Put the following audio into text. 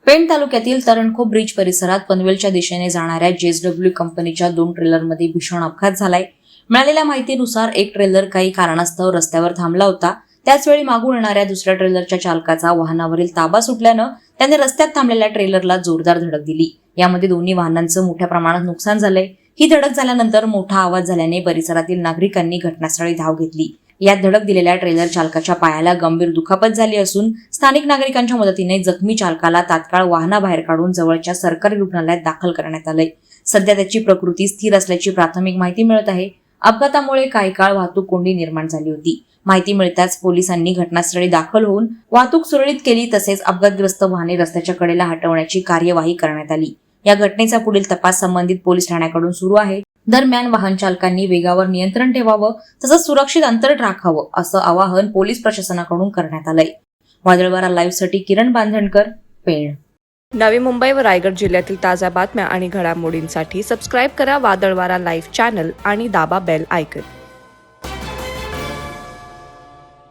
पेण तालुक्यातील तरणखोप ब्रिज परिसरात पनवेलच्या दिशेने जाणाऱ्या JSW कंपनीच्या 2 ट्रेलरमध्ये भीषण अपघात झालाय। मिळालेल्या माहितीनुसार एक ट्रेलर काही कारणास्तव रस्त्यावर थांबला होता। त्याचवेळी मागून येणाऱ्या दुसऱ्या ट्रेलरच्या चालकाचा वाहनावरील ताबा सुटल्यानं त्याने रस्त्यात थांबलेल्या ट्रेलरला जोरदार धडक दिली। यामध्ये दोन्ही वाहनांचं मोठ्या प्रमाणात नुकसान झालंय। ही धडक झाल्यानंतर मोठा आवाज झाल्याने परिसरातील नागरिकांनी घटनास्थळी धाव घेतली। यात धडक दिलेल्या ट्रेलर चालकाच्या पायाला गंभीर दुखापत झाली असून स्थानिक नागरिकांच्या मदतीने जखमी चालकाला तात्काळ वाहनाबाहेर काढून जवळच्या सरकारी रुग्णालयात दाखल करण्यात आलंय। सध्या त्याची प्रकृती स्थिर असल्याची प्राथमिक माहिती मिळत आहे। अपघातामुळे काही काळ वाहतूक कोंडी निर्माण झाली होती। माहिती मिळताच पोलिसांनी घटनास्थळी दाखल होऊन वाहतूक सुरळीत केली, तसेच अपघातग्रस्त वाहने रस्त्याच्या कडेला हटवण्याची कार्यवाही करण्यात आली। या घटनेचा पुढील तपास संबंधित पोलीस ठाण्याकडून सुरू आहे। दरम्यान वाहन चालकांनी वेगावर नियंत्रण ठेवावं तसंच सुरक्षित अंतर राखावं असं आवाहन पोलीस प्रशासनाकडून करण्यात आलंय। वादळवारा लाईव्हसाठी किरण बांधणकर, पेण। नवी मुंबई व रायगड जिल्ह्यातील ताज्या बातम्या आणि घडामोडींसाठी सबस्क्राईब करा वादळवारा लाईव्ह चॅनल आणि दाबा बेल आयकॉन।